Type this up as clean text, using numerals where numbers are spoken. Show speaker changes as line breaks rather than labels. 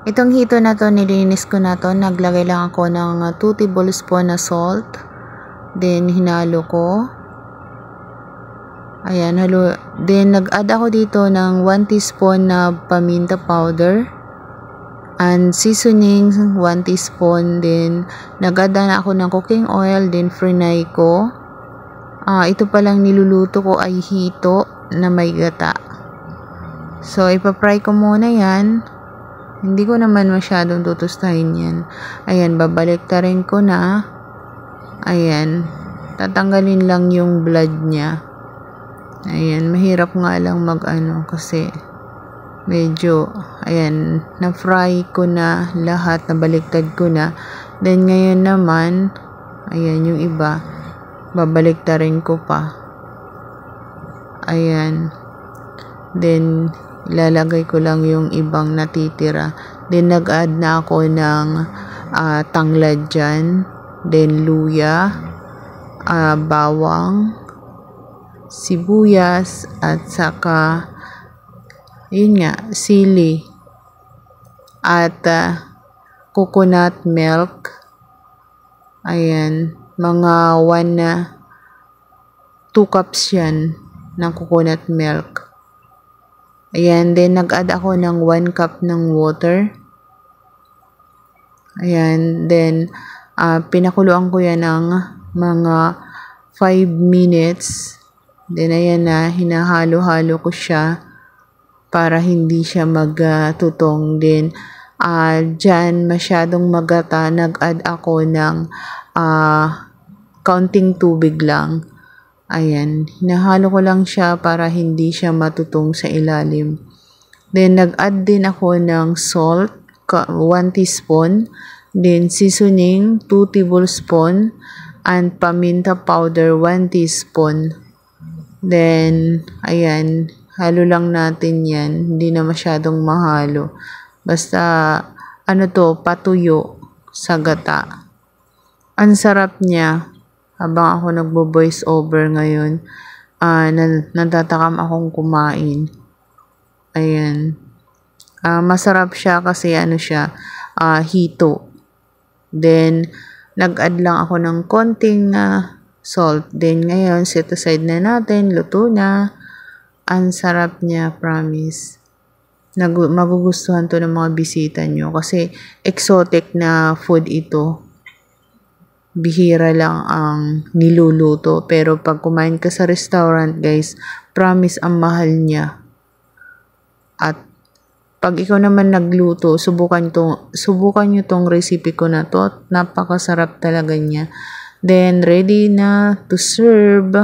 Itong hito na to, nilinis ko na to. Naglagay lang ako ng 2 tablespoon na salt. Then, hinalo ko. Ayan, halo. Then, nag-add ako dito ng 1 teaspoon na paminta powder. And seasoning, 1 teaspoon. Then, nag-add na ako ng cooking oil. Then, frinay ko. Ito palang niluluto ko ay hito na may gata. So, ipapry ko muna yan. Hindi ko naman masyadong tutustahin yan. Ayan, babaliktarin ko na. Ayan, tatanggalin lang yung blood niya. Ayan, mahirap nga lang kasi medyo, ayan, na-fry ko na lahat, nabaliktad ko na. Then, ngayon naman, ayan, yung iba, babaliktarin ko pa. Ayan. Then, ilalagay ko lang yung ibang natitira. Then, nag-add na ako ng tanglad dyan. Then, luya, bawang, sibuyas, at saka, yun nga, sili. At, coconut milk. Ayan, mga 2 cups yan ng coconut milk. Ayan, then nag-add ako ng 1 cup ng water. Ayan, then pinakuluan ko yan ng mga 5 minutes. Then ayan na, hinahalo-halo ko siya para hindi siya magtutong. Then dyan masyadong magata, nag-add ako ng kaunting tubig lang. Ayan, hinahalo ko lang siya para hindi siya matutong sa ilalim. Then, nag-add din ako ng salt, 1 teaspoon. Then, seasoning, 2 tablespoon. And paminta powder, 1 teaspoon. Then, ayan, halo lang natin yan. Hindi na masyadong mahalo. Basta, patuyo sa gata. Ang sarap niya. Habang ako nagbo-voice over ngayon, natatakam akong kumain. Ayan. Masarap siya kasi hito. Then, nag-add lang ako ng konting salt. Then, ngayon, set aside na natin. Luto na. Ang sarap niya, promise. Magugustuhan to ng mga bisita nyo kasi exotic na food ito. Bihira lang ang niluluto. Pero pag kumain ka sa restaurant, guys, promise ang mahal niya. At pag ikaw naman nagluto, subukan nyo tong recipe ko na to. Napakasarap talaga niya. Then, ready na to serve.